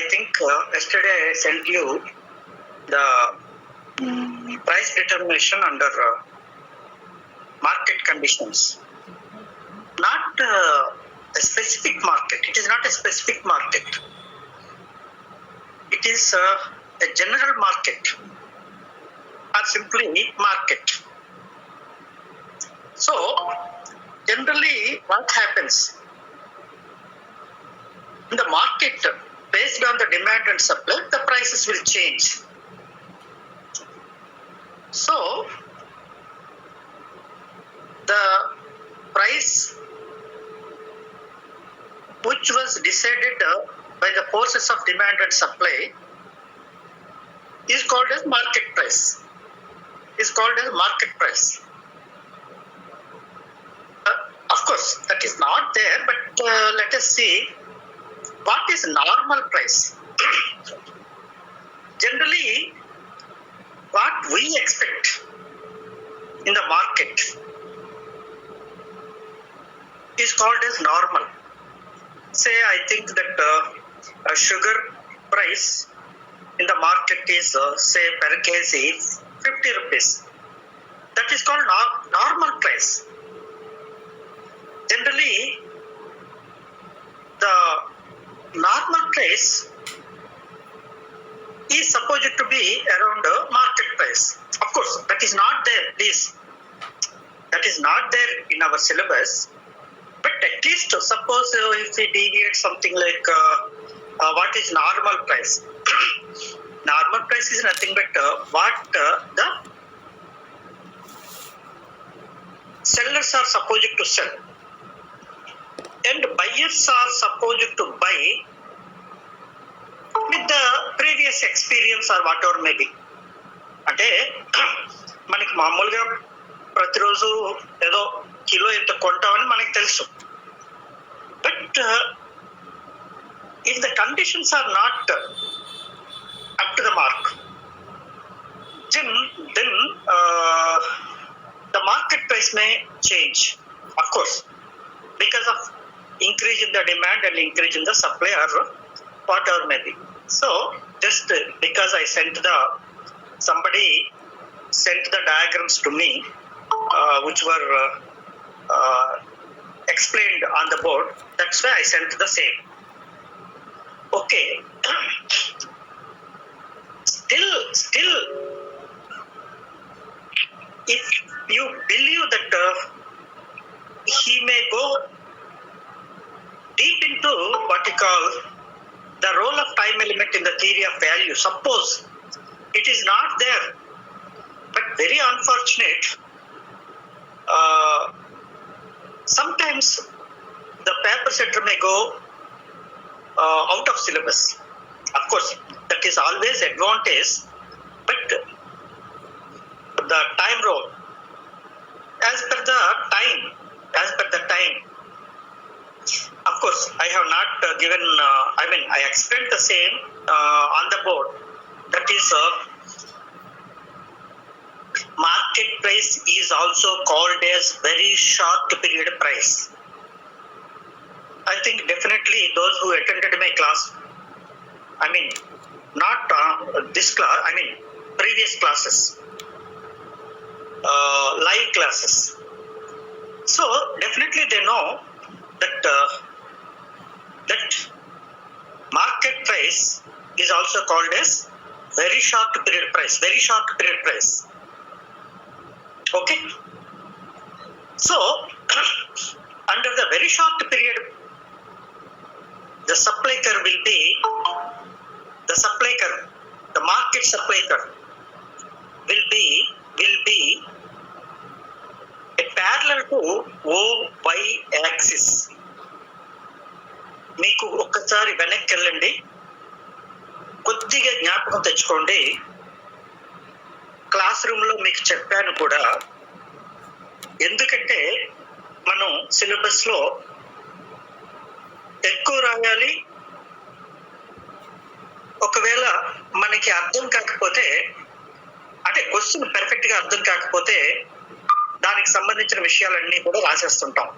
think yesterday I sent you the price determination under market conditions. Not a specific market. It is not a specific market. It is a general market or simply market. So, generally what happens in the market, based on the demand and supply, the prices will change. So, the price which was decided by the forces of demand and supply is called as market price. Is called as market price. Of course, that is not there, but let us see what is normal price. Generally, what we expect in the market is called as normal. Say, I think that a sugar price in the market is, say, per kg 50 rupees. That is called normal price. Generally, the normal price is supposed to be around market price. Of course, that is not there, please. That is not there in our syllabus. But at least suppose if we deviate something like what is normal price. Normal price is nothing but what the sellers are supposed to sell. And buyers are supposed to buy with the previous experience or whatever may be. అంటే మనకి మామూలుగా ప్రతిరోజు ఏదో kilo ఎంత కొంటామని మనకి తెలుసు. But if the conditions are not up to the mark, then the market price may change, of course, because of increase in the demand and increase in the supply or whatever may be. So, just because I somebody sent the diagrams to me, which were explained on the board, that's why I sent the same. Okay. Still, if you believe that he may go deep into what you call the role of time element in the theory of value, suppose it is not there, but very unfortunate, sometimes the paper setter may go out of syllabus. Of course, that is always advantage, but the time role, as per the time, of course, I have not given, I explained the same on the board. That is, market price is also called as very short period price. I think definitely those who attended my class, not this class, previous classes, live classes. So definitely they know that market price is also called as very short period price. Okay. So under the very short period, the supply curve will be the market supply curve will be a parallel to OY axis. మీకు ఒక్కసారి వెనక్కి వెళ్ళండి, కొద్దిగా జ్ఞాపకం తెచ్చుకోండి. Class room లో మీకు చెప్పాను కూడా. ఎందుకంటే మనం సిలబస్ లో ఎక్కువ రాయాలి. ఒకవేళ మనకి అర్థం కాకపోతే, అంటే క్వశ్చన్ పర్ఫెక్ట్ గా అర్థం కాకపోతే దానికి సంబంధించిన విషయాలన్నీ కూడా రాసేస్తుంటాం.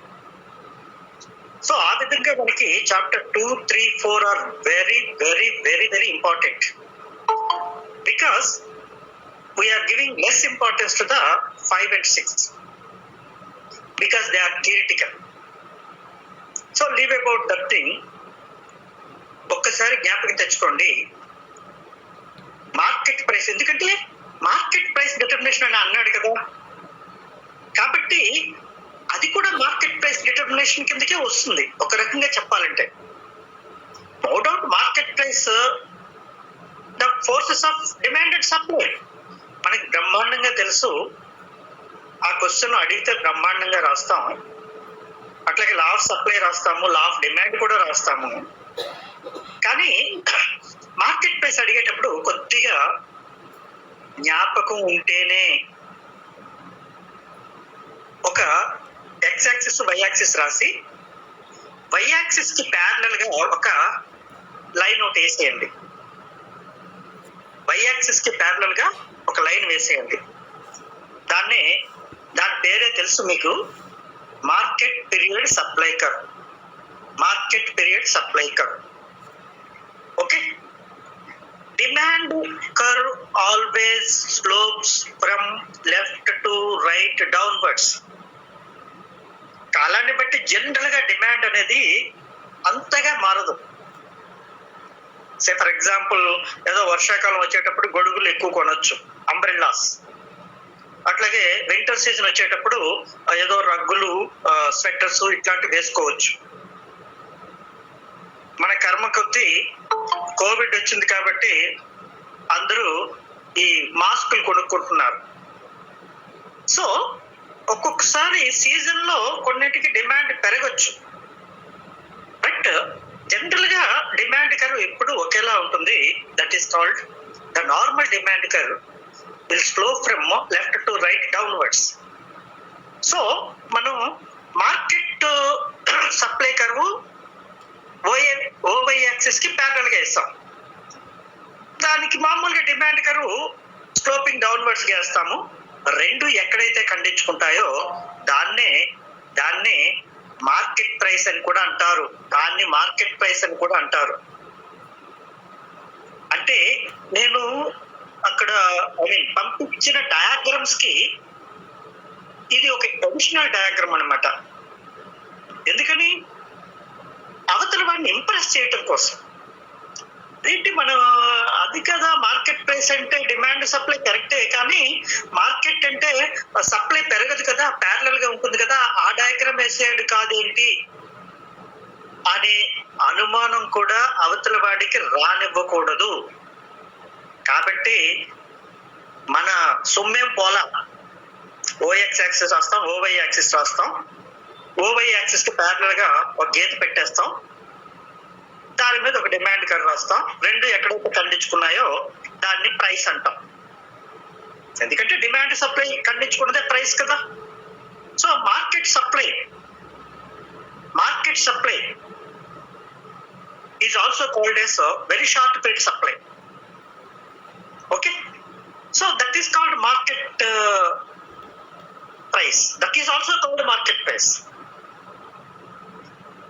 సో ఆ విధంగా మనకి chapter 2, 3, 4 are very very very very important, because we are giving less importance to the 5 and 6 because they are theoretical. So leave about that thing. ఒక్కసారి జ్ఞాపకం తెచ్చుకోండి, మార్కెట్ ప్రైస్, ఎందుకంటే మార్కెట్ ప్రైస్ డిటర్మినేషన్ అని అన్నాడు కదా, కాబట్టి అది కూడా మార్కెట్ ప్రైస్ డిటర్మినేషన్ కిందకే వస్తుంది ఒక రకంగా చెప్పాలంటే. No doubt market price the forces of demand and supply మనకి బ్రహ్మాండంగా తెలుసు. ఆ క్వశ్చన్ అడిగితే బ్రహ్మాండంగా రాస్తాం, అట్లాగే లా ఆఫ్ సప్లై రాస్తాము, లా ఆఫ్ డిమాండ్ కూడా రాస్తాము. కానీ మార్కెట్ ప్రైస్ అడిగేటప్పుడు కొద్దిగా జ్ఞాపకం ఉంటేనే, ఒక ఎక్స్ యాక్సిస్ వై యాక్సిస్ రాసి వై యాక్సిస్ కి ప్యారలల్ గా ఒక లైన్ ఒకటి వేసేయండి, వై యాక్సిస్ కి ప్యారలల్ గా ఒక లైన్ వేసేయండి. దాని పేరే తెలుసు మీకు, market period supply curve. Market period supply curve. Okay, demand curve always slopes from left to right downwards. కాలాన్ని బట్టి జనరల్ గా డిమాండ్ అనేది అంతగా మారదు. సే ఫర్ ఎగ్జాంపుల్, ఏదో వర్షాకాలం వచ్చేటప్పుడు గొడుగులు ఎక్కువ కొనొచ్చు, అంబ్రెల్లాస్. అట్లాగే వింటర్ సీజన్ వచ్చేటప్పుడు ఏదో రగ్గులు, స్వెటర్స్ ఇట్లాంటివి వేసుకోవచ్చు. మన కర్మ కొద్దీ కోవిడ్ వచ్చింది కాబట్టి అందరూ ఈ మాస్కులు కొనుక్కుంటున్నారు. సో ఒక్కొక్కసారి సీజన్ లో కొన్నిటికి డిమాండ్ పెరగచ్చు, బట్ జనరల్ గా డిమాండ్ కర్వ్ ఎప్పుడు ఒకేలా ఉంటుంది. That is called the normal demand curve will slow from left to right downwards. So మనం market supply curve OY axis కి ప్యారలల్ గా వేస్తాం, దానికి మామూలుగా డిమాండ్ కర్వ్ స్లోపింగ్ డౌన్వర్డ్స్ గా వేస్తాము. రెండు ఎక్కడైతే ఖండించుకుంటాయో దాన్నే మార్కెట్ ప్రైస్ అని కూడా అంటారు. దాన్ని మార్కెట్ ప్రైస్ అని కూడా అంటారు. అంటే నేను అక్కడ పంపించిన డయాగ్రామ్స్ కి ఇది ఒక అడిషనల్ డయాగ్రామ్ అన్నమాట. ఎందుకని? అవతల వాడిని ఇంప్రెస్ చేయటం కోసం. ఏంటి మన అది కదా మార్కెట్ ప్రైస్ అంటే, డిమాండ్ సప్లై కరెక్టే, కానీ మార్కెట్ అంటే సప్లై పెరగదు కదా, ప్యారలల్ గా ఉంటుంది కదా, ఆ డయాగ్రామ్ వేసాడు కాదేంటి అనే అనుమానం కూడా అవతల వాడికి రానివ్వకూడదు. కాబట్టి మన సొమ్మేం పోలా, ఓఎక్స్ యాక్సిస్ రాస్తాం, ఓవై యాక్సిస్ రాస్తాం. ఓవై యాక్సిస్ కి ప్యారలల్ గా ఒక గీత పెట్టేస్తాం, దాని మీద ఒక డిమాండ్ కర్వ్ రాస్తాం. రెండు ఎక్కడైతే ఖండించుకున్నాయో దాన్ని ప్రైస్ అంటాం. ఎందుకంటే డిమాండ్ సప్లై ఖండించుకున్నదే ప్రైస్ కదా. So market supply is also called as very short period supply. Okay, so that is called market price. That is also called market price.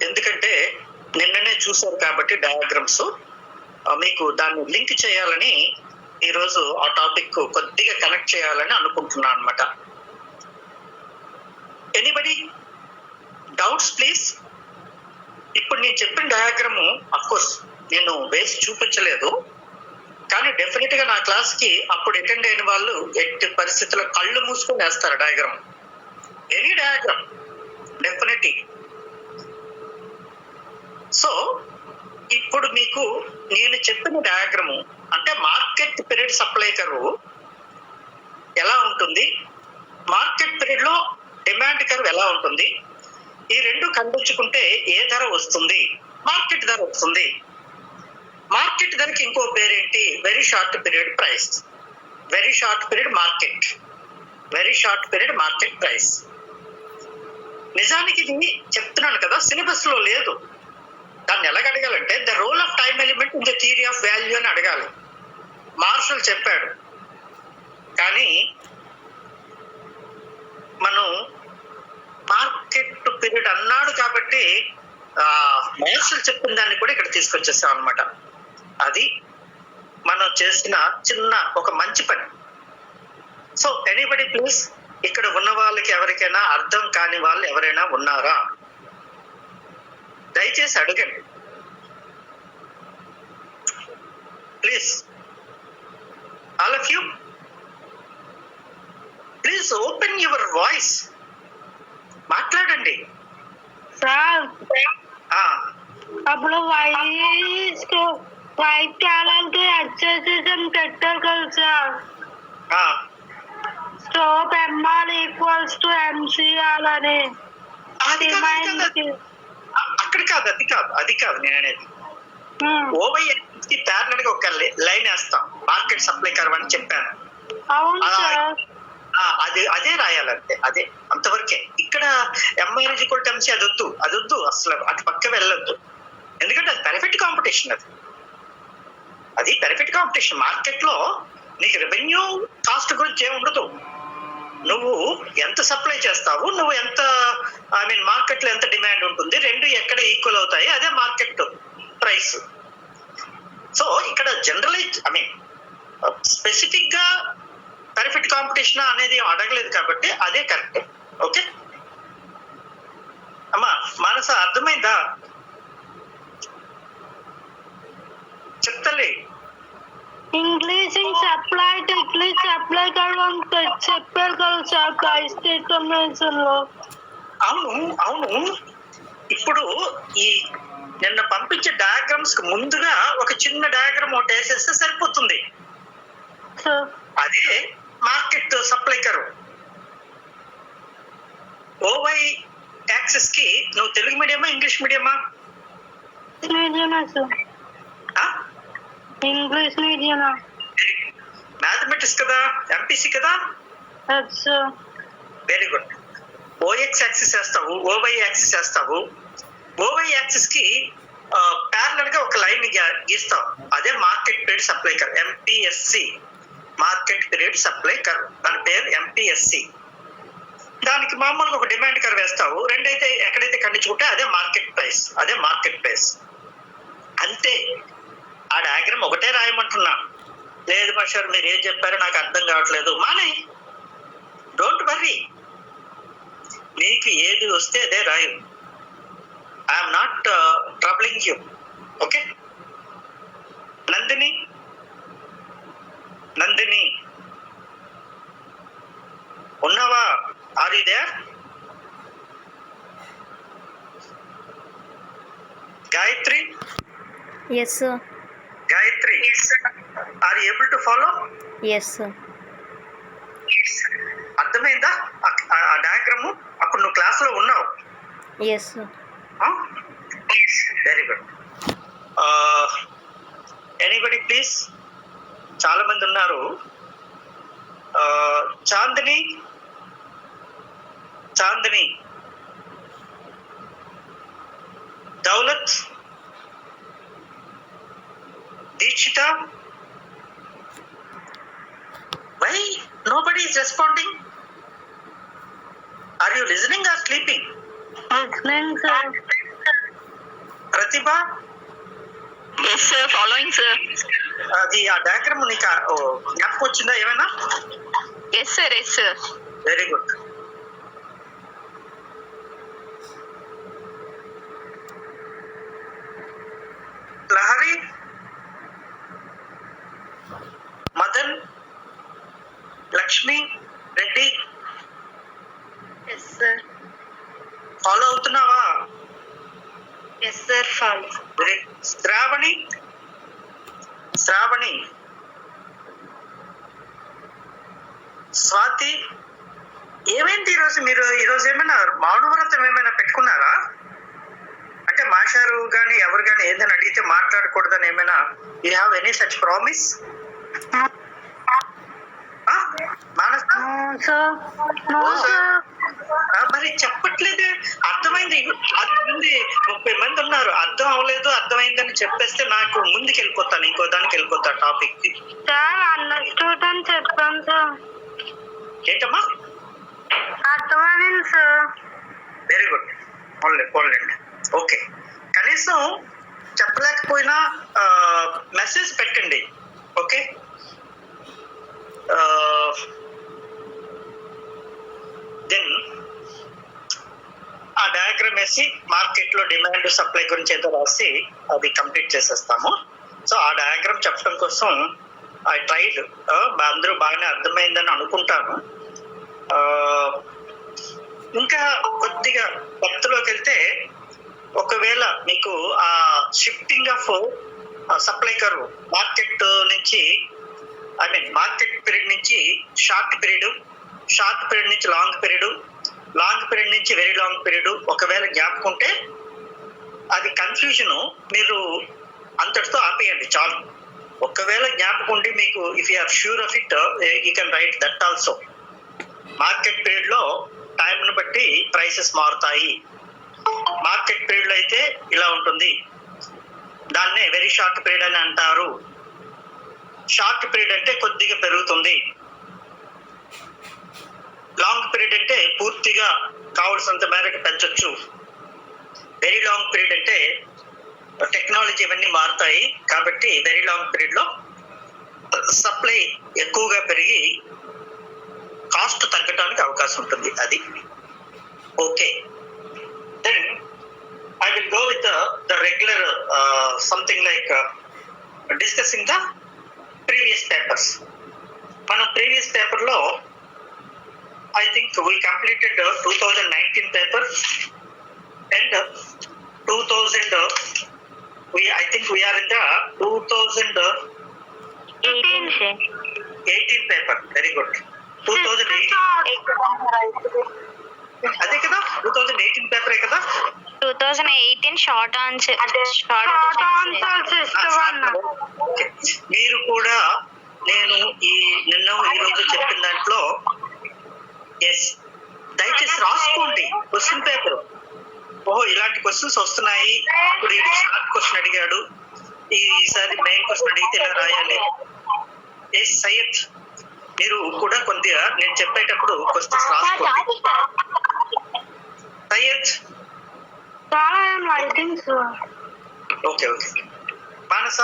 ఎందుకంటే నిన్ననే చూశారు కాబట్టి డయాగ్రామ్స్, మీకు దాన్ని లింక్ చేయాలని ఈరోజు ఆ టాపిక్ కొద్దిగా కనెక్ట్ చేయాలని అనుకుంటున్నాను అనమాట. Anybody doubts please? ఇప్పుడు నేను చెప్పిన డయాగ్రాము అఫ్కోర్స్ నేను వేసి చూపించలేదు, కానీ డెఫినెట్ గా నా క్లాస్ కి అప్పుడు అటెండ్ అయిన వాళ్ళు ఎట్టి పరిస్థితుల్లో కళ్ళు మూసుకొని వేస్తారు diagram, any diagram definitely. So ఇప్పుడు మీకు నేను చెప్పిన డయాగ్రాము అంటే మార్కెట్ పీరియడ్ సప్లై కర్వ్ ఎలా ఉంటుంది, మార్కెట్ పీరియడ్ లో డిమాండ్ కర్వ్ ఎలా ఉంటుంది, ఈ రెండు ఖండించుకుంటే ఏ ధర వస్తుంది? మార్కెట్ ధర వస్తుంది. మార్కెట్ ధరకి ఇంకో పేరేంటి? Very short period price, very short period market, very short period market price. నిజానికి ఇది చెప్తున్నాను కదా, సిలబస్ లో లేదు. దాన్ని ఎలాగ అడగాలంటే the role of time element in the theory of value అని అడగాలి. మార్షల్ చెప్పాడు, కానీ మనం మార్కెట్ పీరియడ్ అన్నాడు కాబట్టి మహర్షులు చెప్పిన దాన్ని కూడా ఇక్కడ తీసుకొచ్చేసాం అనమాట. అది మనం చేసిన చిన్న ఒక మంచి పని. సో ఎనీబడి ప్లీజ్, ఇక్కడ ఉన్న వాళ్ళకి ఎవరికైనా అర్థం కాని వాళ్ళు ఎవరైనా ఉన్నారా? దయచేసి అడగండి please. All of you please open your voice, మాట్లాడండి సార్. అప్పుడు వైట్ క్యాలర్కి అడ్జస్టేషన్ పెట్టారు కదా సార్. స్టోప్ ఎంఆర్ ఈక్వల్స్ టు ఎంసీఆర్ అని. అక్కడ కాదు, అది కాదు నేను అనేది. ఓవై కి ప్యారలల్ గా ఒక లైన్ వేస్తాం, మార్కెట్ సప్లై కర్వ్ అని చెప్పాను. అవును సార్. అదే రాయాలంటే, అదే అంతవరకే. ఇక్కడ ఎంఆర్ ఈక్వల్ టు ఎంసీ అది వద్దు అసలు, అటు పక్క వెళ్ళొద్దు. ఎందుకంటే అది పెర్ఫెక్ట్ కాంపిటీషన్. అది పెర్ఫెక్ట్ కాంపిటీషన్. మార్కెట్ లో నీకు రెవెన్యూ కాస్ట్ గురించి ఏమి ఉండదు. నువ్వు ఎంత సప్లై చేస్తావు, నువ్వు ఎంత మార్కెట్ లో ఎంత డిమాండ్ ఉంటుంది, రెండు ఎక్కడ ఈక్వల్ అవుతాయి, అదే మార్కెట్ ప్రైస్. సో ఇక్కడ జనరలైజ్ స్పెసిఫిక్ గా పెర్ఫెక్ట్ కాంపిటీషన్ అనేది అడగలేదు కాబట్టి అదే కరెక్ట్. ఓకే అమ్మా మానస, అర్థమైందా? చెప్తలే. English supply technique supply curve చెప్పారు కదా సార్ ప్రైస్ డిటర్మినేషన్ లో. అవును. ఇప్పుడు ఈ నిన్న పంపించే డయాగ్రామ్స్ కి ముందుగా ఒక చిన్న డయాగ్రామ్ ఒకటి వేసేస్తే సరిపోతుంది. అదే market supply curve. OY axis కి నువ్వు తెలుగు మీడియమా ఇంగ్లీష్ మీడియమా? ఇంగ్లీష్ మీడియమా. మ్యాథమెటిక్స్ కదా, ఎంపీసీ కదా. Very good. ఓఎక్స్ యాక్సిస్ వేస్తావు, ఓవై యాక్సిస్ వేస్తావు. ఓవై యాక్సిస్ కి ప్యారలల్ గా ఒక లైన్ గీస్తావు, అదే market period supply curve, MPSC. Market period supply curve, దాని పేరు ఎంపీఎస్సి. దానికి మామూలుగా ఒక డిమాండ్ కర్వ్ వేస్తావు, రెండైతే ఎక్కడైతే ఖండించుకుంటే అదే మార్కెట్ ప్రైస్. అంతే. ఆ డయాగ్రామ్ ఒకటే రాయమంటున్నా. లేదు మాస్టర్ మీరు ఏం చెప్పారో నాకు అర్థం కావట్లేదు, మానే. డోంట్ వర్రీ, నీకు ఏది వస్తే అదే రాయు. I'm not troubling you. Okay Nandini ఉన్నావా? Are you there? Gayatri? Yes sir. Gayatri, are you able to follow? Yes sir. అర్థమైందా ఆ డయాగ్రామ్? అప్పుడు నువ్వు క్లాస్ లో ఉన్నావు. Yes sir. Very good. Anybody please, చాలా మంది ఉన్నారు. Chandini, Daulat, Dikshita. Why nobody is responding? Are you listening or sleeping? Listening sir. Pratibha? Yes sir, following sir. అది ఆ డయాగ్రామ్ నీకు జ్ఞాపకం వచ్చిందా ఏమైనా? Yes sir. Very good. Lahari, Madan, Lakshmi, Reddy. Yes sir. Follow అవుతున్నావా? Yes sir, follow. Sravani, Swathi. ఏమైంది ఈరోజు ఏమైనా మౌనవ్రతం ఏమైనా పెట్టుకున్నారా? అంటే మాషారు గాని ఎవరు గాని ఏదైనా అడిగితే మాట్లాడకూడదని ఏమైనా you have any such promise? మరి చెప్పట్లేదే. అర్థమైంది, 30 మంది ఉన్నారు, అర్థం అవ్వలేదు అర్థమైందని చెప్పేస్తే నాకు ముందుకు వెళ్ళిపోతాను, ఇంకో దానికి వెళ్ళిపోతా టాపిక్ కి. చెప్పాను సార్. ఏంటమ్మా? అర్థమైంది సార్. Very good. పోన్లేండి. ఓకే కనీసం చెప్పలేకపోయినా మెసేజ్ పెట్టండి. ఓకే, దెన్ ఆ డయాగ్రామ్ వేసి మార్కెట్ లో డిమాండ్ సప్లై గురించి ఏదో రాసి అది కంప్లీట్ చేసేస్తాము. సో ఆ డయాగ్రామ్ చెప్పడం కోసం ఐ ట్రైడ్, అందరూ బాగానే అర్థమైందని అనుకుంటాను. ఇంకా కొద్దిగా డెప్త్లోకి వెళ్తే, ఒకవేళ మీకు ఆ shifting of supply curve market నుంచి మార్కెట్ పీరియడ్ నుంచి షార్ట్ పీరియడ్ నుంచి లాంగ్ పీరియడ్ నుంచి వెరీ లాంగ్ పీరియడ్ ఒకవేళ జ్ఞాపకుంటే అది కన్ఫ్యూజన్ మీరు అంతటితో ఆపేయండి చాలు. ఒకవేళ జ్ఞాపకం ఉండి మీకు if you are sure of it, you can write that also. Market period లో టైంను బట్టి ప్రైసెస్ మారుతాయి. మార్కెట్ పీరియడ్ లో అయితే ఇలా ఉంటుంది, దాన్నే వెరీ షార్ట్ పీరియడ్ అని అంటారు. షార్ట్ పీరియడ్ అంటే కొద్దిగా పెరుగుతుంది, లాంగ్ పీరియడ్ అంటే పూర్తిగా కావాల్సినంత మేరకు పెంచొచ్చు, వెరీ లాంగ్ పీరియడ్ అంటే టెక్నాలజీ ఇవన్నీ మారుతాయి కాబట్టి వెరీ లాంగ్ పీరియడ్ లో సప్లై ఎక్కువగా పెరిగి కాస్ట్ తగ్గడానికి అవకాశం ఉంటుంది. అది okay. Then I will go with the regular something like discussing the previous papers. మనం ప్రీవియస్ పేపర్ లో I think we completed 2019 paper and 2000. I think we are in the 2018 paper. Very good. 2018. అదే కదా 2018 పేపరే కదా. 2018 short answer. మీరు కూడా నేను నిన్న ఈరోజు చెప్పిన దాంట్లో దయచేసి రాసుకోండి క్వశ్చన్ పేపర్. ఓహో ఇలాంటి క్వశ్చన్స్ వస్తున్నాయి, ఇప్పుడు ఈ షార్ట్ క్వశ్చన్ అడిగాడు, ఈసారి మెయిన్ క్వశ్చన్ అడిగితే ఇలా రాయాలి. సయ్యద్, మీరు కూడా కొద్దిగా నేను చెప్పేటప్పుడు క్వశ్చన్స్ రాసుకోండి. Syed okay okay. Manasa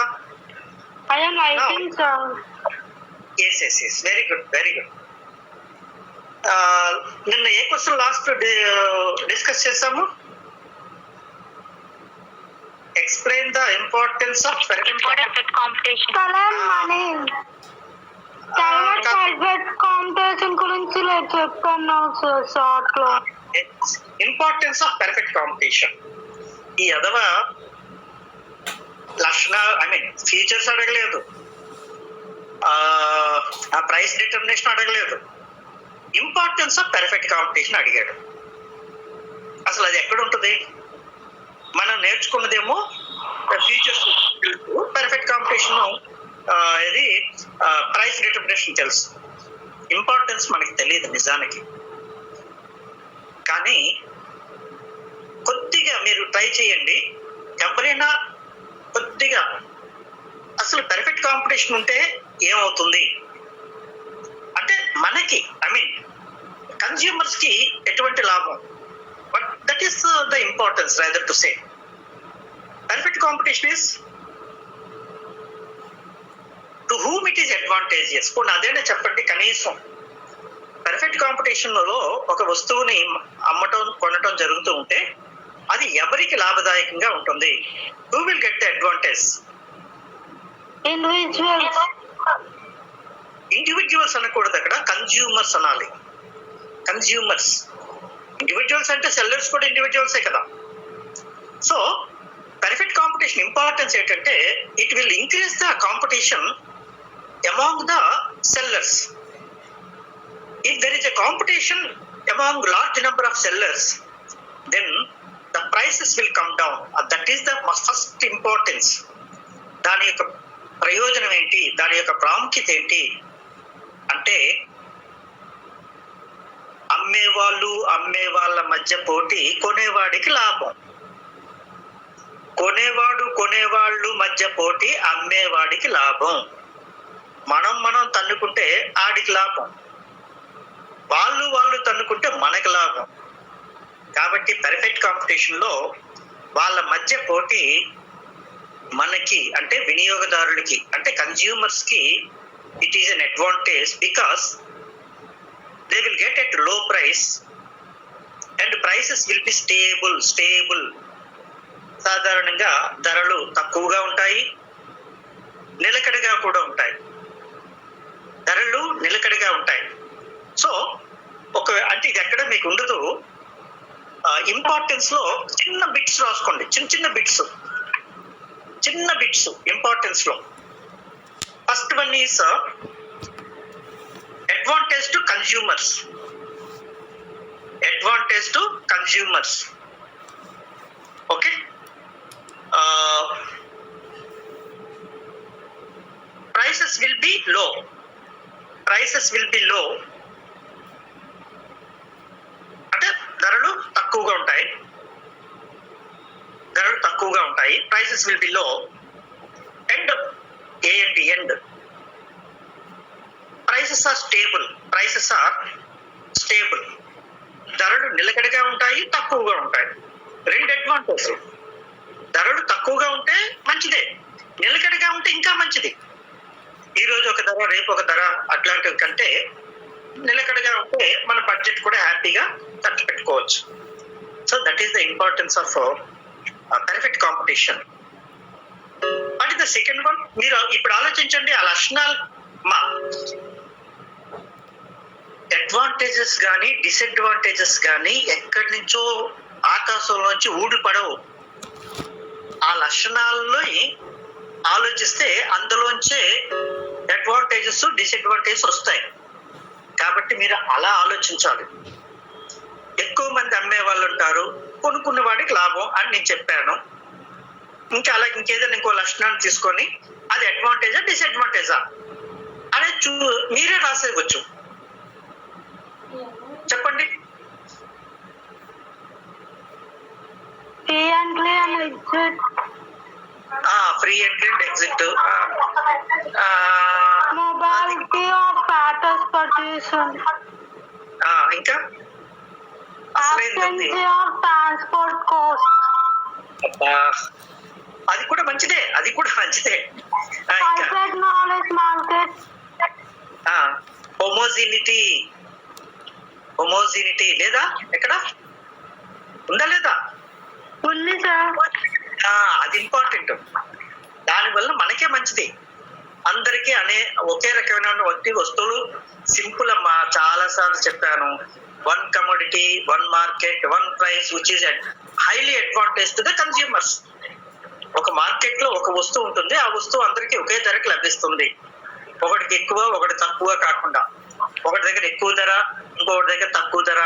yes very good very good. నిన్న ఏ క్వశ్చన్ లాస్ట్ డిస్కస్ చేసాము? Explain the importance of competition గురించి చెప్పాను షార్ట్ లో. Importance of perfect competition. ఈ అదవ లక్షణ ఫీచర్స్ అడగలేదు, ఆ ప్రైస్ డిటర్మినేషన్ అడగలేదు, ఇంపార్టెన్స్ ఆఫ్ పర్ఫెక్ట్ కాంపిటీషన్ అడిగాడు. అసలు అది ఎక్కడ ఉంటుంది? మనం నేర్చుకున్నదేమో ఫీచర్స్, పర్ఫెక్ట్ కాంపిటీషన్ ఇది ప్రైస్ డిటర్మినేషన్ తెలుసు, ఇంపార్టెన్స్ మనకి తెలియదు నిజానికి. కానీ కొద్దిగా మీరు ట్రై చేయండి, ఎవరైనా కొద్దిగా అసలు పర్ఫెక్ట్ కాంపిటీషన్ ఉంటే ఏమవుతుంది అంటే మనకి కన్స్యూమర్స్ కి ఎటువంటి లాభం, but that is the importance rather to say. Perfect competition is to whom it is advantageous. కొన్ని అదేనా చెప్పండి, కనీసం పర్ఫెక్ట్ కాంపిటీషన్ లో ఒక వస్తువుని అమ్మటం కొనటం జరుగుతూ ఉంటే అది ఎవరికి లాభదాయకంగా ఉంటుంది? Who will get the advantage? Individuals అనకూడదు అక్కడ, కన్స్యూమర్స్ అనాలి. కన్స్యూమర్స్. ఇండివిజువల్స్ అంటే సెల్లర్స్ కూడా ఇండివిజువల్సే కదా. సో పర్ఫెక్ట్ కాంపిటీషన్ ఇంపార్టెన్స్ ఏంటంటే it will increase the competition among the sellers. If there is a competition among large number of sellers, then the prices will come down. That is the first importance. దాని యొక్క ప్రయోజనం ఏంటి, దాని యొక్క ప్రాముఖ్యత ఏంటి అంటే అమ్మే వాళ్ళ మధ్య పోటీ, కొనేవాడికి లాభం. కొనేవాళ్ళు మధ్య పోటీ, అమ్మేవాడికి లాభం. మనం తన్నుకుంటే ఆడికి లాభం, వాళ్ళు తన్నుకుంటే మనకి లాభం. కాబట్టి పర్ఫెక్ట్ కాంపిటీషన్ లో వాళ్ళ మధ్య పోటీ మనకి అంటే వినియోగదారులకి అంటే కన్జ్యూమర్స్ కి it is an advantage because they will get at low price and prices will be stable. సాధారణంగా ధరలు తక్కువగా ఉంటాయి, నిలకడగా కూడా ఉంటాయి. ధరలు నిలకడగా ఉంటాయి. సో అంటే ఇది ఎక్కడ మీకు ఉండదు. ఇంపార్టెన్స్ లో చిన్న బిట్స్ రాసుకోండి, చిన్న బిట్స్ ఇంపార్టెన్స్ లో. First one is advantage to consumers. Okay, prices will be low. అంటే ధరలు తక్కువగా ఉంటాయి. prices will be low and end prices are stable. ధరలు నిలకడగా ఉంటాయి, తక్కువగా ఉంటాయి. రెండు అడ్వాంటేజ్. ధరలు తక్కువగా ఉంటే మంచిదే, నిలకడగా ఉంటే ఇంకా మంచిది. ఈ రోజు ఒక ధర, రేపు ఒక ధర, అట్లాంటివి కంటే నిలకడగా ఉంటే మన బడ్జెట్ కూడా హ్యాపీగా ఖర్చు పెట్టుకోవచ్చు. So that is the importance of perfect competition. What is the second one? మీరు ఇప్పుడు ఆలోచించండి. ఆ లక్షణాలు అడ్వాంటేజెస్ కానీ డిసడ్వాంటేజెస్ కానీ ఎక్కడి నుంచో ఆకాశంలోంచి ఊడిపడవు. ఆ లక్షణాల్లో ఆలోచిస్తే అందులోంచే అడ్వాంటేజెస్ డిసడ్వాంటేజెస్ వస్తాయి. కాబట్టి మీరు అలా ఆలోచించాలి. ఎక్కువ మంది అమ్మే వాళ్ళు ఉంటారు, కొనుక్కున్న వాడికి లాభం అని నేను చెప్పాను. ఇంకా అలా ఇంకేదైనా ఇంకో లక్షణాన్ని తీసుకొని అది అడ్వాంటేజా డిసడ్వాంటేజా అనేది మీరే రాసేయవచ్చు. చెప్పండి. Free entry and exit. Mobility of transportation. ఇంకా అబ్సెన్సీ ఆఫ్ ట్రాన్స్పోర్ట్ కాస్ట్. అది కూడా మంచిదే. Knowledge market. హోమోజినిటీ లేదా ఎక్కడ ఉందా లేదా? ఉంది సార్. అది ఇంపార్టెంట్. దానివల్ల మనకే మంచిది. అందరికీ ఒకే రకమైన వస్తువులు సింపుల్ అమ్మా. చాలా సార్లు చెప్పాను. One commodity, one market, one price which is highly advantage to the consumers. ఒక మార్కెట్ లో ఒక వస్తువు ఉంటుంది, ఆ వస్తువు అందరికీ ఒకే ధరకు లభిస్తుంది. ఒకటికి ఎక్కువ, ఒకటి తక్కువ కాకుండా. ఒకటి దగ్గర ఎక్కువ ధర, ఇంకొకటి దగ్గర తక్కువ ధర.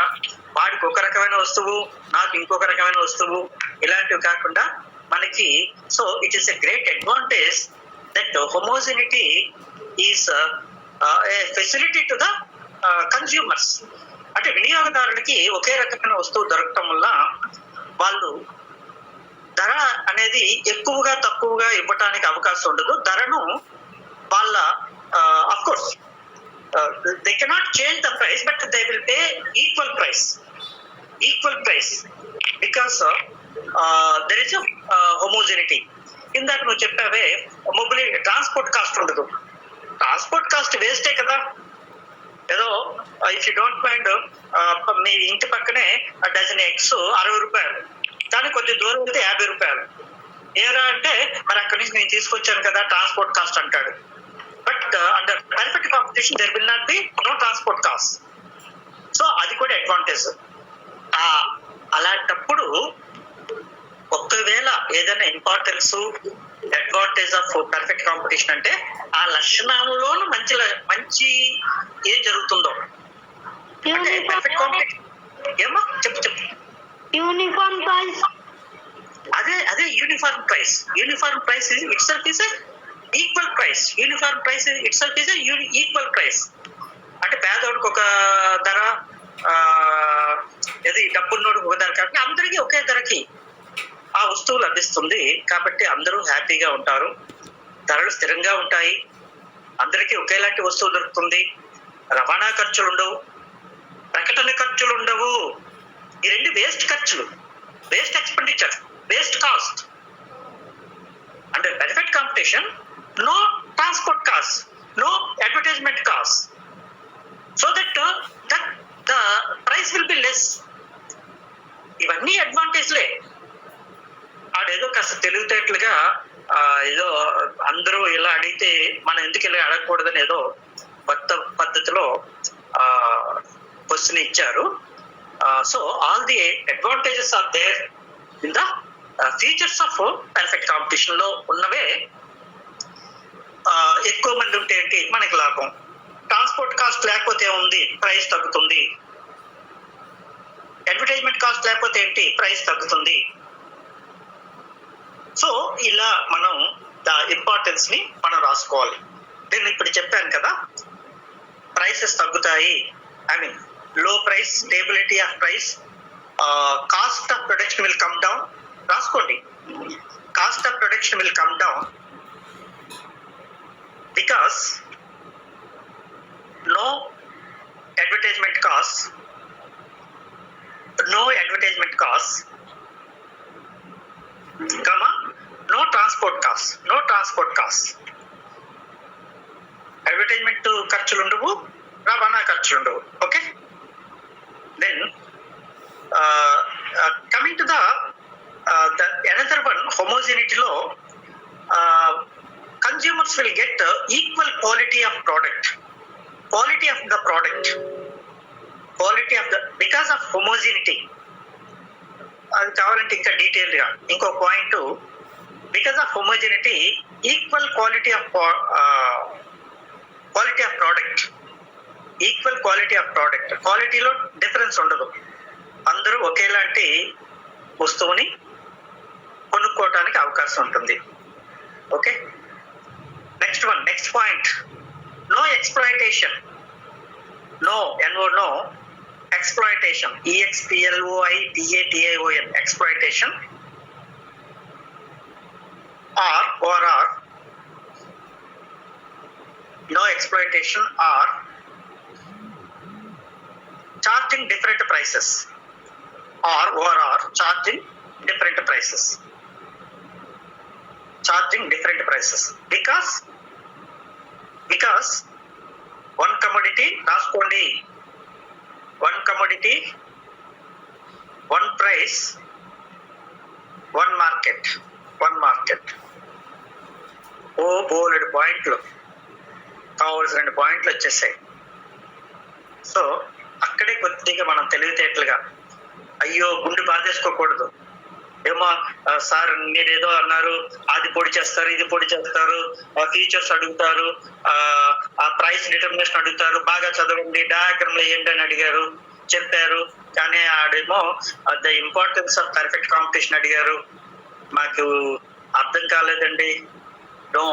వాడికి ఒక రకమైన వస్తువు, నాకు ఇంకొక రకమైన వస్తువు, ఇలాంటివి కాకుండా మనకి. So it is a great advantage that homogeneity is facility to the consumers. అంటే వినియోగదారులకి ఒకే రకమైన వస్తువు దొరకటం వల్ల వాళ్ళు ధర అనేది ఎక్కువగా తక్కువగా ఇవ్వటానికి అవకాశం ఉండదు. ధరను వాళ్ళ of course they cannot change the price, but they will pay equal price because there is a homogeneity. ఇందాక నువ్వు చెప్పావే మొబిలిటీ, ట్రాన్స్పోర్ట్ కాస్ట్ ఉండదు. ట్రాన్స్పోర్ట్ కాస్ట్ వేస్టే కదా. ఏదో ఇఫ్ యూ డోంట్ మైండ్ మీ ఇంటి పక్కనే డజన్ ఎగ్స్ 60 రూపాయలు, దానికి కొద్ది దూరం వెళ్తే 50 రూపాయలు. ఏరా అంటే మరి అక్కడి నుంచి నేను తీసుకొచ్చాను కదా ట్రాన్స్పోర్ట్ కాస్ట్ అంటాడు. But under perfect competition there will not be no transport cost. So అది కూడా అడ్వాంటేజ్. అలాంటప్పుడు ఒకవేళ ఏదైనా importance advantage of perfect competition అంటే ఆ లక్షణాల్లోనూ మంచి ఏం జరుగుతుందో పర్ఫెక్ట్ కాంపిటీషన్. ఏమో చెప్పు. Uniform price. అదే uniform price. Uniform price itself is equal price. Uniform price itself is equal price. అంటే పేదోడికి ఒక ధర, ఏది డబ్బున్నోడికి ఒక ధర కాబట్టి అందరికీ ఒకే ధరకి ఆ వస్తువు లభిస్తుంది. కాబట్టి అందరూ హ్యాపీగా ఉంటారు. ధరలు స్థిరంగా ఉంటాయి. అందరికీ ఒకేలాంటి వస్తువు దొరుకుతుంది. రవాణా ఖర్చులు ఉండవు, ప్రకటన ఖర్చులు ఉండవు. ఈ రెండు వేస్ట్ ఖర్చులు, waste expenditure. based cost. Under benefit competition, no transport costs, no advertisement costs, so that the price will be less. ఇవన్నీ అడ్వాంటేజ్లే. ఆడేదో కాస్త తెలివితేటలుగా ఏదో అందరూ ఇలా అడిగితే మనం ఎందుకు ఇలా అడగకూడదని ఏదో కొత్త పద్ధతిలో క్వశ్చన్ ఇచ్చారు. So all the advantages are there in the features of perfect competition లో ఉన్నవే. ఎక్కువ మంది ఉంటే ఏంటి మనకి లాభం, ట్రాన్స్పోర్ట్ కాస్ట్ లేకపోతే ఉంది ప్రైస్ తగ్గుతుంది, అడ్వర్టైజ్మెంట్ కాస్ట్ లేకపోతే ఏంటి ప్రైస్ తగ్గుతుంది. సో ఇలా మనం ద ఇంపార్టెన్స్ ని మనం రాసుకోవాలి. నేను ఇప్పుడు చెప్పాను కదా, ప్రైసెస్ తగ్గుతాయి, I mean low price, stability of price, cost of production will come down. రాసుకోండి, cost of production will come down because no advertisement costs, comma, no transport costs. Advertisement ఖర్చులు ఉండవు, రవాణా ఖర్చులు ఉండవు. Okay, then coming to the another one, హోమోజెనిటీలో consumers will get equal quality of because of homogeneity. అది కావాలంటే ఇంకా detail గా ఇంకో point, because of హోమోజెనిటీ equal quality of product, క్వాలిటీలో డిఫరెన్స్ ఉండదు. అందరూ ఒకేలాంటి వస్తువుని కొనుక్కోవటానికి అవకాశం ఉంటుంది. Okay, next point, no exploitation, no exploitation, exploitation, exploitation, or no exploitation or charging different prices, or charging different prices, because one commodity, రాసుకోండి, one commodity, one price, one market. ఓ బోలెడు పాయింట్లు, కావాల్సిన 2 పాయింట్లు వచ్చేసాయి. సో అక్కడే కొద్దిగా మనం తెలివితేటలుగా, అయ్యో గుండె బాధేసుకోకూడదు. ఏమో సార్ మీరేదో అన్నారు, అది పొడి చేస్తారు, ఇది పొడి చేస్తారు, ఫీచర్స్ అడుగుతారు, ఆ ప్రైస్ డిటర్మినేషన్ అడుగుతారు, బాగా చదవండి, డయాగ్రామ్ లో ఏంటని అడిగారు, చెప్పారు. కానీ ఆడేమో the importance of perfect competition అడిగారు, మాకు అర్థం కాలేదండి. నో,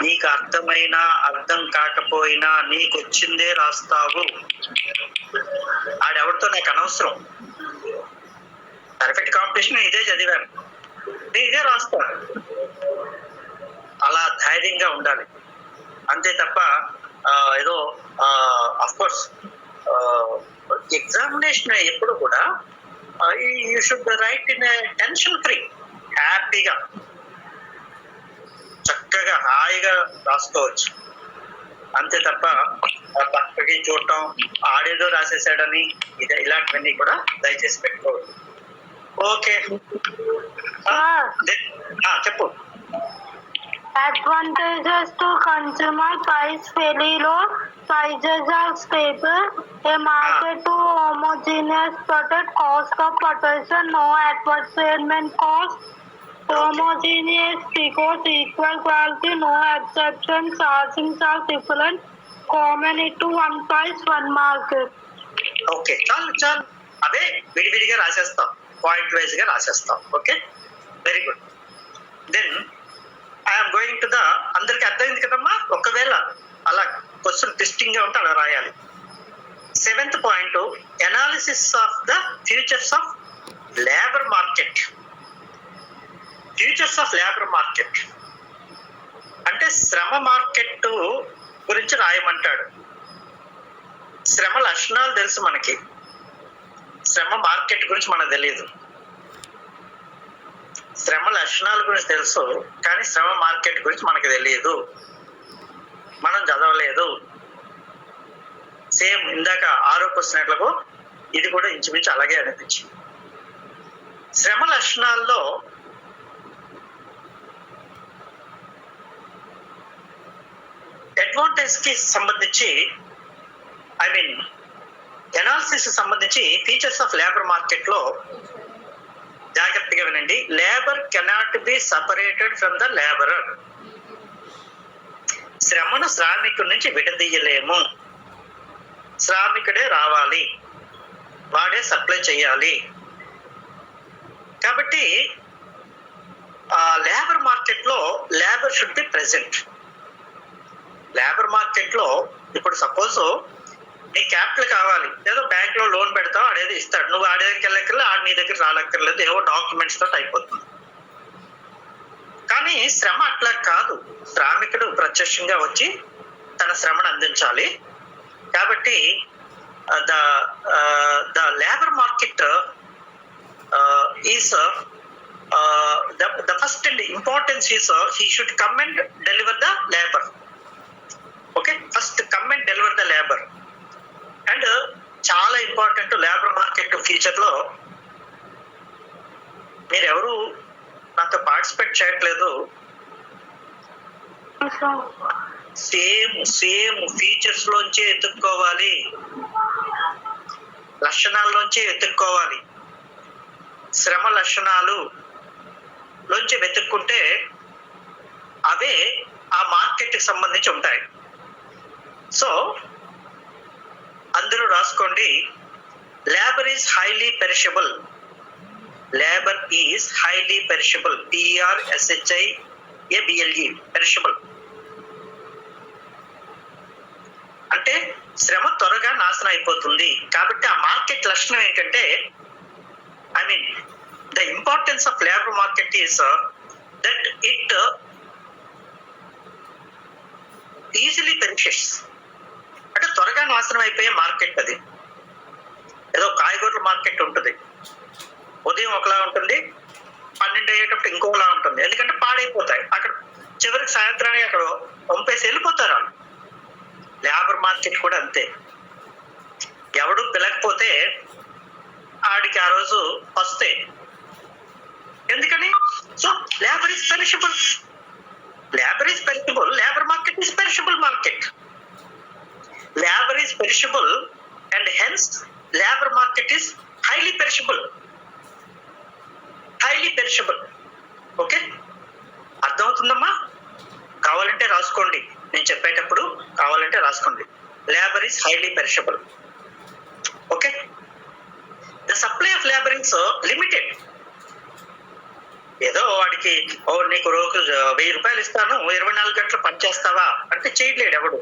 నీకు అర్థమైనా అర్థం కాకపోయినా నీకు వచ్చిందే రాస్తావు. ఆడెవరితో నాకు అనవసరం. పర్ఫెక్ట్ కాంపిటీషన్ ఇదే చదివాను, ఇదే రాస్తాను. అలా ధైర్యంగా ఉండాలి అంతే తప్ప ఏదో అఫ్ కోర్స్ ఎగ్జామినేషన్ ఎప్పుడు కూడా you should write in tension free, హ్యాపీగా చక్కగా హాయిగా రాసుకోవచ్చు. అంతే తప్ప పక్కకి చూడటం, ఆడేదో రాసేసాడని ఇలాంటివన్నీ కూడా దయచేసి పెట్టుకోవద్దు. ఓకే, చెప్పు. Advantages to consumer: price fairly low, prices are stable, a market to homogeneous product, cost of production, no advertisement cost, homogeneous because equal quality, no exception, chargings are different, common into one price, one market. Okay, చాలు అవే విడివిడిగా రాసేస్తాం, point wise గా రాసేస్తాం. Okay, very good. Then I'm going to the, అందరికి అర్థమైంది కదమ్మా. ఒకవేళ అలా క్వశ్చన్ ట్విస్టింగ్ గా ఉంటే అలా రాయాలి. 7th point, analysis of the features of labour market. అంటే శ్రమ మార్కెట్ గురించి రాయమంటాడు. శ్రమ లక్షణాలు తెలుసు మనకి, శ్రమ మార్కెట్ గురించి మనకు తెలియదు. శ్రమ లక్షణాల గురించి తెలుసు, కానీ శ్రమ మార్కెట్ గురించి మనకు తెలియదు, మనం చదవలేదు. సేమ్ ఇందాక 6వ క్వశ్చన్ ఇది కూడా ఇంచుమించు అలాగే అనిపించింది. శ్రమ లక్షణాల్లో అడ్వాంటేజ్ కి సంబంధించి ఎనాలిసిస్ సంబంధించి ఫీచర్స్ ఆఫ్ లేబర్ మార్కెట్ లో జాగ్రత్తగా వినండి. Labour cannot be separated from the labourer. శ్రమను శ్రామికుడి నుంచి విడదీయలేము. శ్రామికుడే రావాలి, వాడే సప్లై చేయాలి. కాబట్టి లేబర్ మార్కెట్ లో labour should be present. Labour market లో ఇప్పుడు సపోజ్ నీ క్యాపిటల్ కావాలి, ఏదో బ్యాంక్ లో లోన్ పెడతావు, ఆడేది ఇస్తాడు, నువ్వు ఆడే దగ్గరికి వెళ్ళక్కర్లేదు, ఆడ నీ దగ్గర రాలక్కర్లేదు, ఏవో డాక్యుమెంట్స్ తోటి అయిపోతుంది. కానీ శ్రమ అట్లా కాదు. శ్రామికుడు ప్రత్యక్షంగా వచ్చి తన శ్రమను అందించాలి. కాబట్టి the labour market is the first and importance is he should come and deliver the labor. Okay, first come and deliver the labor. And చాలా ఇంపార్టెంట్ లేబర్ మార్కెట్ ఫ్యూచర్ లో. మీరు ఎవరు నాతో పార్టిసిపేట్ చేయట్లేదు. సేమ్ ఫీచర్స్ లోంచి ఎత్తుక్కోవాలి, లక్షణాల్లోంచి ఎత్తుక్కోవాలి. శ్రమ లక్షణాలు లోంచి వెతుక్కుంటే అవే ఆ మార్కెట్ కి సంబంధించి ఉంటాయి. సో అందరూ రాసుకోండి. Labour is highly perishable. Labour is highly perishable. PERSHIABLE perishable అంటే శ్రమ త్వరగా నాశనం అయిపోతుంది. కాబట్టి ఆ మార్కెట్ లక్షణం ఏంటంటే the importance of labor market is that it easily perishes. అంటే త్వరగా నాశనం అయిపోయే మార్కెట్ అది. ఏదో కాయగూరల మార్కెట్ ఉంటుంది, ఉదయం ఒకలా ఉంటుంది, 12 అయ్యేటప్పుడు ఇంకోలా ఉంటుంది. ఎందుకంటే పాడైపోతాయి అక్కడ, చివరికి సాయంత్రానికి అక్కడ పంపేసి వెళ్ళిపోతారు వాళ్ళు. లేబర్ మార్కెట్ కూడా అంతే. ఎవడు పిలకపోతే ఆడికి ఆ రోజు వస్తే, ఎందుకని? So labour is perishable. Labour is perishable. Labour market is perishable market. Labour is perishable and hence labour market is highly perishable. Highly perishable. Okay, అర్థమవుతుందమ్మా? కావాలంటే రాసుకోండి, నేను చెప్పేటప్పుడు కావాలంటే రాసుకోండి. Labour is highly perishable. Okay, the supply of labour is limited. ఏదో వాడికి నీకు రోజు 1000 రూపాయలు ఇస్తాను, 24 గంటలు పనిచేస్తావా అంటే చేయలేడు ఎవడు.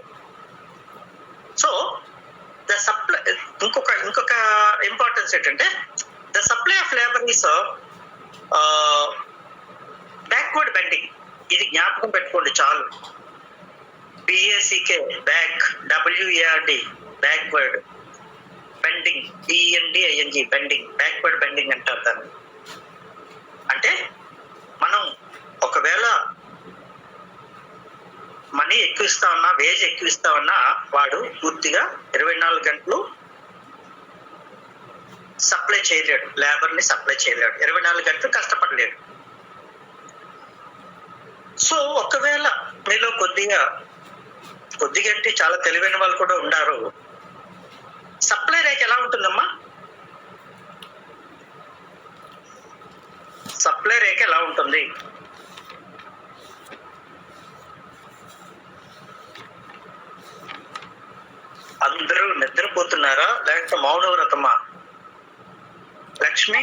సో ద సప్లై, ఇంకొక ఇంపార్టెన్స్ ఏంటంటే the supply of labour is backward bending. ఇది జ్ఞాపకం పెట్టుకోండి చాలు. BACK back, WARD backward, bending BENDING bending, backward bending అంటారు దాన్ని. అంటే మనం ఒకవేళ మనీ ఎక్కువ ఇస్తా ఉన్నా, వేజ్ ఎక్కువ ఇస్తా ఉన్నా, వాడు పూర్తిగా 24 గంటలు సప్లై చేయలేడు, లేబర్ ని సప్లై చేయలేడు, 24 గంటలు కష్టపడలేడు. సో ఒకవేళ మీలో కొద్దిగా అంటే చాలా తెలివైన వాళ్ళు కూడా ఉన్నారు. సప్లై రేట్ ఎలా ఉంటుందమ్మా? సప్లై రేట్ ఎలా ఉంటుంది? అందరూ నిద్రపోతున్నారా లేకపోతే మౌనవ్రతమా? లక్ష్మి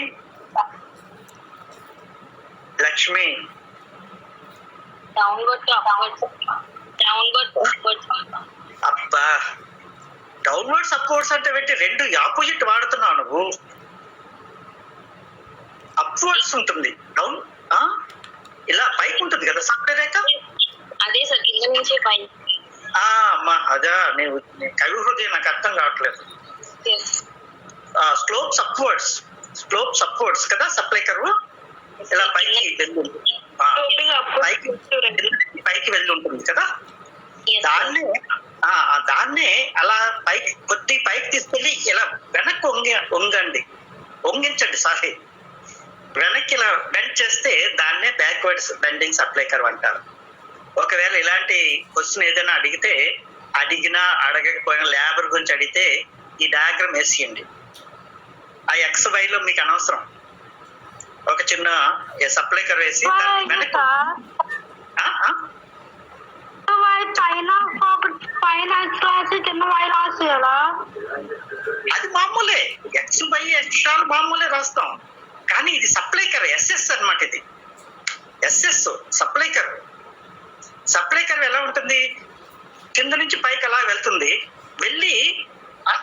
అబ్బా, డౌన్వర్డ్స్ అప్వర్డ్స్ అంటే పెట్టి రెండు ఆపోజిట్ వాడుతున్నావు నువ్వు. అప్వర్డ్స్ ఉంటుంది, డౌన్ ఇలా పైకి ఉంటుంది కదా సప్లై రేఖ. అదే సార్, కింద నుంచి పై. అమ్మా అదా, నేను కవి హృదయం నాకు అర్థం కావట్లేదు. స్లోప్స్ అప్వర్డ్స్ కదా సప్లై కర్వ్ ఇలా పైకి వెళ్ళి పైకి వెళ్ళి ఉంటుంది కదా, దాన్నే అలా పైకి తీసుకెళ్ళి ఇలా వెనక్కి వంగించండి సారీ, వెనక్కి ఇలా బెండ్ చేస్తే దాన్నే బ్యాక్వర్డ్స్ బెండింగ్ సప్లై కర్వ్ అంటారు. ఒకవేళ ఇలాంటి క్వశ్చన్ ఏదైనా అడిగినా అడగకపోయినా లేబర్ గురించి అడిగితే ఈ డయాగ్రామ్ వేసేయండి. ఆ ఎక్స్ వై లో మీకు అనవసరం, ఒక చిన్న సప్లై కర్వ్ వేసి అది మామూలే, ఎక్స్ వై అక్షరాలు మామూలే రాస్తాం. కానీ ఇది సప్లై కర్వ్ ఎస్ఎస్ అన్నమాట. ఇది SS supply curve. Supply curve ఎలా ఉంటుంది, కింద నుంచి పైకి అలా వెళ్తుంది, వెళ్ళి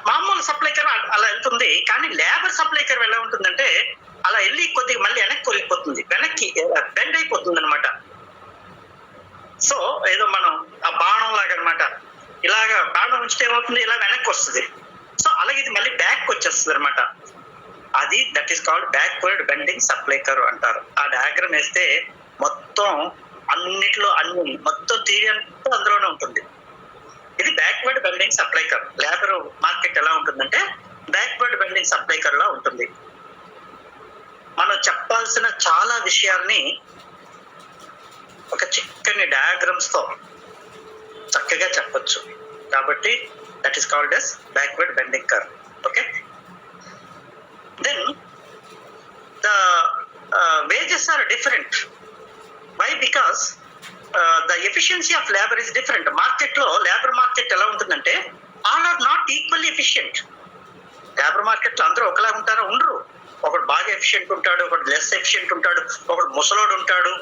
మామూలు సప్లై కర్వ్ అలా వెళ్తుంది. కానీ లేబర్ సప్లై కర్వ్ ఎలా ఉంటుందంటే అలా వెళ్ళి కొద్దిగా మళ్ళీ వెనక్కి వెళ్ళిపోతుంది, వెనక్కి బెండ్ అయిపోతుంది అనమాట. సో ఏదో మనం ఆ బాణం లాగా అనమాట, ఇలాగా బాణం ఉంచితే ఏమవుతుంది, ఇలా వెనక్కి వస్తుంది. సో అలాగే ఇది మళ్ళీ బ్యాక్ వచ్చేస్తుంది అనమాట. అది that is called backward bending supply curve అంటారు. ఆ డయాగ్రామ్ వేస్తే మొత్తం మొత్తం థియరీ అంతా అందులోనే ఉంటుంది. ఇది backward bending supply curve. Labour market ఎలా ఉంటుందంటే బ్యాక్వర్డ్ బెండింగ్ సప్లై కర్వ్ లా ఉంటుంది. మనం చెప్పాల్సిన చాలా విషయాల్ని ఒక చిక్కని డయాగ్రామ్స్ తో చక్కగా చెప్పొచ్చు. కాబట్టి that is called as backward bending curve. Okay, then the wages are different. Why? Because the efficiency of labor is different. Market లో లేబర్ మార్కెట్ ఎలా ఉంటుందంటే all are not equally efficient. Labour market లో అందరూ ఒకలా ఉంటారా? ఉండరు. ఒకడు బాగా ఎఫిషియెంట్ ఉంటాడు, ఒకడు లెస్ ఎఫిషియెంట్ ఉంటాడు, ఒకడు ముసలోడు ఉంటాడు.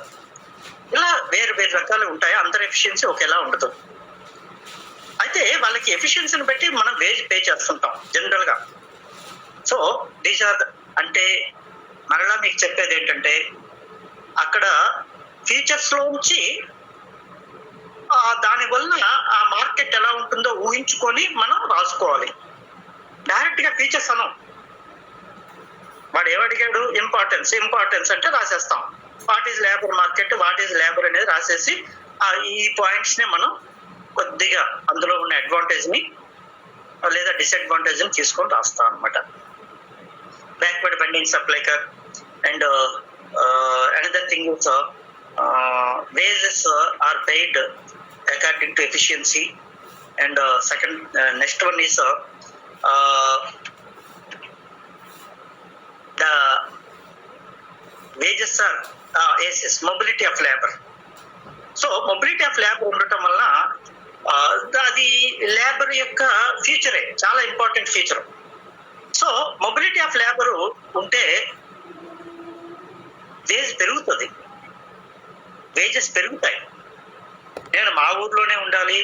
ఇలా వేరు రకాలు ఉంటాయి. అందరి ఎఫిషియన్సీ ఒకేలా ఉండదు. అయితే వాళ్ళకి ఎఫిషియన్సీని బట్టి మనం వేజ్ పే చేస్తుంటాం జనరల్ గా. సో దీస్ ఆర్ అంటే మరలా మీకు చెప్పేది ఏంటంటే అక్కడ ఫీచర్స్ లోంచి దాని వలన ఆ మార్కెట్ ఎలా ఉంటుందో ఊహించుకొని మనం రాసుకోవాలి. డైరెక్ట్ గా ఫీచర్స్ అనం. వాడు ఏమడిగాడు, ఇంపార్టెన్స్ అంటే రాసేస్తాం. What is labour market, what is labour అనేది రాసేసి ఈ పాయింట్స్ ని మనం కొద్దిగా అందులో ఉన్న అడ్వాంటేజ్ ని లేదా డిసడ్వాంటేజ్ ని తీసుకొని రాస్తాం అనమాట. Backward bending supply curve and another thing is wages are paid according to efficiency, and next one is the wages are yes, mobility of labor. So mobility of labor ఉండటం వల్ల అది labour యొక్క ఫ్యూచరే, చాలా important feature. So mobility of labour ఉంటే veg పెరుగుతుంది, wages పెరుగుతాయి. నేను మా ఊర్లోనే ఉండాలి,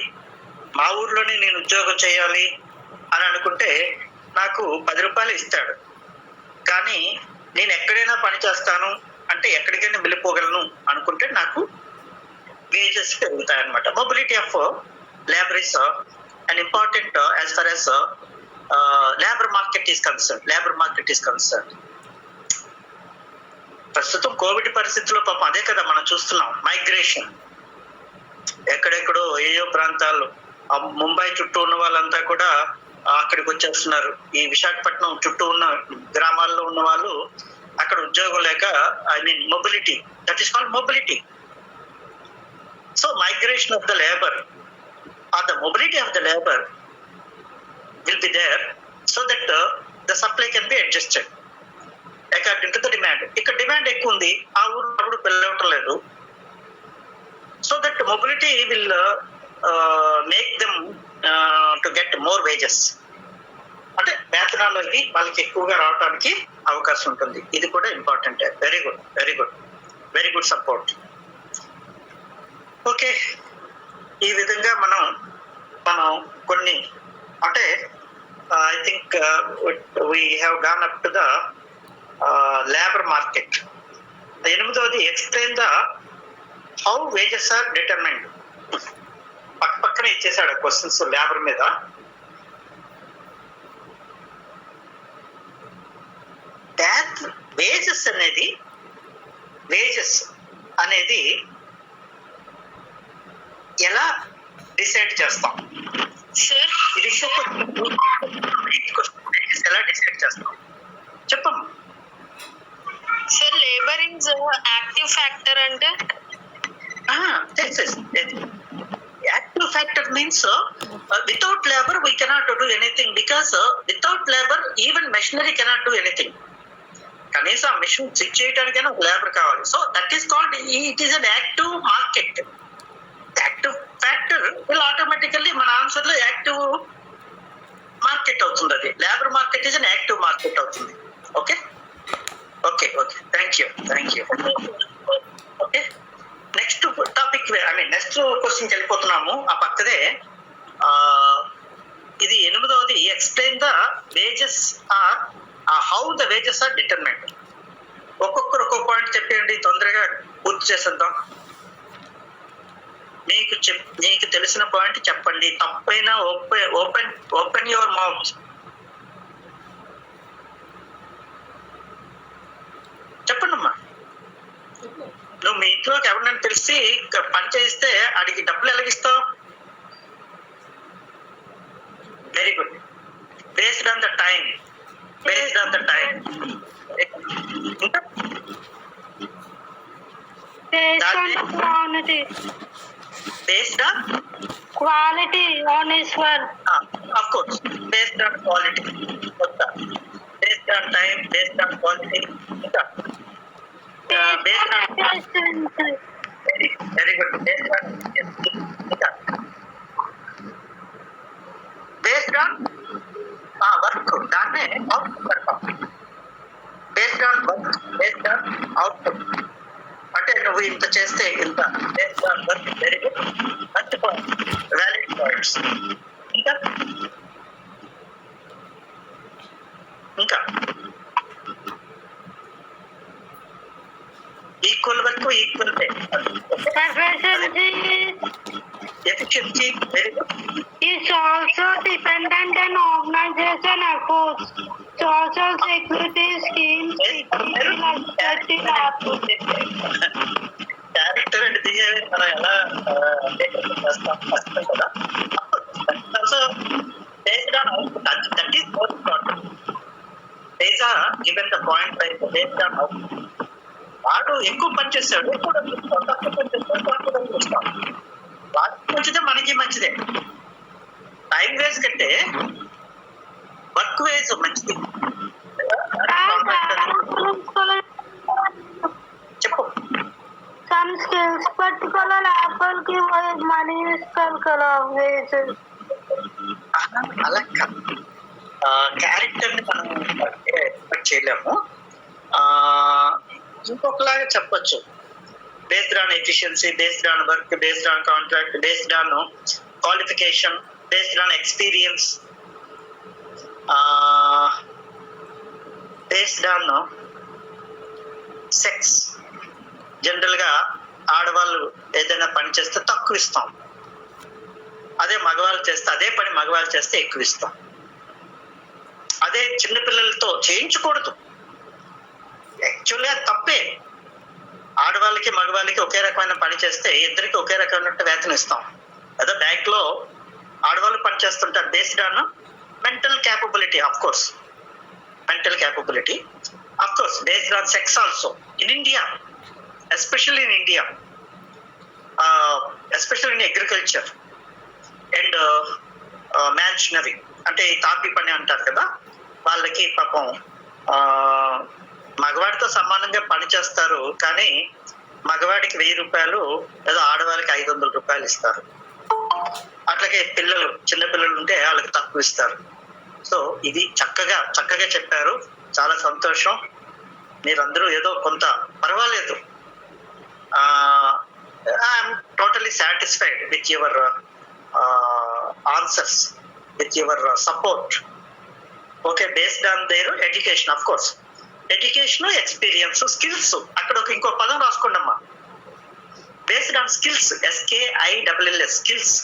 మా ఊర్లోనే నేను ఉద్యోగం చేయాలి అని అనుకుంటే నాకు 10 రూపాయలు ఇస్తాడు. కానీ నేను ఎక్కడైనా పని చేస్తాను అంటే ఎక్కడికైనా వెళ్ళిపోగలను అనుకుంటే నాకు వేజెస్ పెరుగుతాయి అన్నమాట. Mobility of labour is an important as far as labor market is concerned. ప్రస్తుతం కోవిడ్ పరిస్థితుల్లో పాపం అదే కదా మనం చూస్తున్నాం, మైగ్రేషన్. ఎక్కడెక్కడో ఏయో ప్రాంతాల్లో ముంబై చుట్టూ ఉన్న వాళ్ళంతా కూడా అక్కడికి వచ్చేస్తున్నారు. ఈ విశాఖపట్నం చుట్టూ ఉన్న గ్రామాల్లో ఉన్న వాళ్ళు అక్కడ ఉద్యోగం లేక mobility, that is called mobility. So migration of the labour or the mobility of the labor will be there so that the supply can be adjusted according to the demand. ఇక్కడ డిమాండ్ ఎక్కువ ఉంది, ఆ ఊరు అప్పుడు పిల్లవట్లేదు. So that mobility will make them to get more wages. అంటే వేతనాలకి వాళ్ళకి ఎక్కువగా రావడానికి అవకాశం ఉంటుంది. ఇది కూడా important. Very good support. Okay, ఈ విధంగా మనం కొన్ని అంటే I think we have gone up to the labour market. 8వది explain the how wages are determined. పక్కన ఇచ్చేసాడు క్వశ్చన్స్ లేబర్ మీద. వేజెస్ అనేది ఎలా డిసైడ్ చేస్తాం? సార్ ఇది ఎలా డిసైడ్ చేస్తాం చెప్పమ్మా. Sir labour is active factor అంటే active factor means without labor we cannot do anything, because without labor even machinery cannot do anything. కనీసం ఆ మిషన్ స్విచ్ చేయడానికైనా ఒక లేబర్ కావాలి. So that is called, it is an active market. Active factor will automatically మన answer లో active market అవుతుంది. అది labour market is an active market అవుతుంది. Okay okay okay thank you. Okay next topic, next క్వశ్చన్కి వెళ్ళిపోతున్నాము. ఆ పక్కదే ఇది 8వది, explain the wages are, how the wages are determined. ఒక్కొక్కరు ఒక్కొక్క పాయింట్ చెప్పండి, తొందరగా పూర్తి చేసేద్దాం. మీకు తెలిసిన పాయింట్ చెప్పండి, తప్పైనా ఓపెన్ యువర్ మౌత్. చెప్పండి అమ్మా. నువ్వు మీ ఇంట్లోకి ఎవరినైనా తెలిసి పని చేయిస్తే అడిగి డబ్బులు ఎలాగిస్తావు? Very good. Based on the time. ఇంకా based on quality on his work. Of course, based on quality. Based on time, based on quality. Based on very good. Based on work. దాన్నే అవుట్పుట్ పెడతాం. Based on work, based on output. అంటే నువ్వు ఇంత చేస్తే ఇంత, based on work. Very good, మంచి point, valid points. ఇంకా equal work, equal pay. Efficiency, very good. Is also dependent on organization efforts. Social security schemes. Character and behaviour మనం ఎలా చేస్తాం కదా. So based on output, that is most important. Base on given the point by based on output. వాడు ఎక్కువ పని చేస్తాడు, తక్కువ పని చేస్తాడు, కాన్ఫిడెన్స్ ఇస్తాం. వాడికి మంచిదే, మనకి మంచిదే. టైం వేస్ట్ కంటే వర్క్ వేస్ మంచిది. చెప్పు. Some skills, particular Apple give money is wages. అలా క్యారెక్టర్ ని మనం ఎక్స్పెక్ట్ చేయలేము. ఇంకొకలాగా చెప్పొచ్చు, based on efficiency, based on work, based on contract, based on qualification, based on experience, based on sex. General గా ఆడవాళ్ళు ఏదైనా పని చేస్తే తక్కువ ఇస్తాం, అదే మగవాళ్ళు చేస్తే, అదే పని మగవాళ్ళు చేస్తే ఎక్కువ ఇస్తాం. అదే చిన్నపిల్లలతో చేయించకూడదు. యాక్చువల్గా తప్పే. ఆడవాళ్ళకి మగవాళ్ళకి ఒకే రకమైన పని చేస్తే ఇద్దరికి ఒకే రకమైన వేతనం ఇస్తాం. అదే బ్యాంక్ లో ఆడవాళ్ళు పని చేస్తుంటారు, based on mental capability. Of course mental capability, of course based on sex also. In India, especially in India, especially in agriculture and masonry, అంటే ఈ తాపి పని అంటారు కదా, వాళ్ళకి పాపం మగవాడితో సమానంగా పని చేస్తారు, కానీ మగవాడికి 1000 రూపాయలు, లేదా ఆడవాళ్ళకి 500 రూపాయలు ఇస్తారు. అట్లాగే పిల్లలు, చిన్న పిల్లలు ఉంటే వాళ్ళకి తక్కువ ఇస్తారు. సో ఇది చక్కగా చెప్పారు, చాలా సంతోషం. మీరందరూ ఏదో కొంత పర్వాలేదు. I'm totally satisfied with your answers, with your support. Okay, based on their education. Of course education, experience, skills. అక్కడ ఇంకో పదం రాసుకోండి అమ్మా. Based on skills, SKILLS, skills.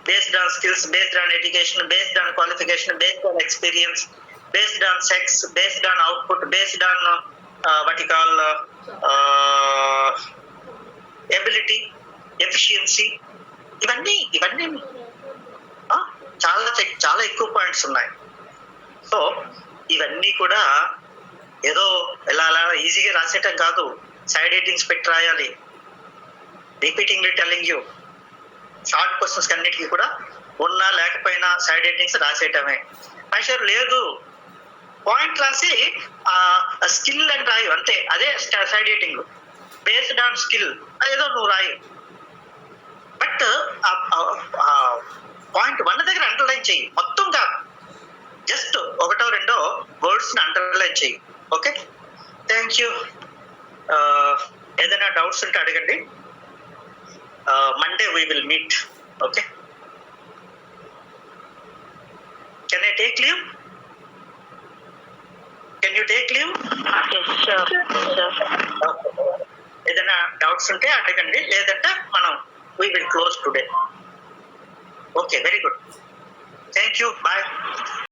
Based on skills, based on education, based on qualification, based on experience, based on sex, based on output, based on what you call ability, efficiency. ఇవన్నీ చాలా ఎక్కువ points ఉన్నాయి. So ఇవన్నీ కూడా ఏదో ఎలా ఈజీగా రాసేయటం కాదు, సైడ్ హెడ్డింగ్స్ పెట్టి రాయాలి. రిపీటింగ్లీ టెల్లింగ్ యూ, షార్ట్ క్వశ్చన్స్ అన్నిటికీ కూడా ఉన్నా లేకపోయినా సైడ్ హెడ్డింగ్స్ రాసేయటమే. ప్రెషర్ లేదు, పాయింట్ రాసి స్కిల్ అని రాయు అంతే, అదే side heading. Based on skill అదేదో నువ్వు రాయు, బట్ పాయింట్ 1 దగ్గర అండర్లైన్ చెయ్యి, మొత్తం కాదు, జస్ట్ 1-2 వర్డ్స్ ని అండర్లైన్ చెయ్యి. Okay, thank you. ఏదైనా డౌట్స్ ఉంటే అడగండి. Monday we will meet. Okay, can I take leave? Can you take leave? ఏదైనా డౌట్స్ ఉంటే అడగండి, లేదంటే మనం we will close today. Okay, very good, thank you, bye.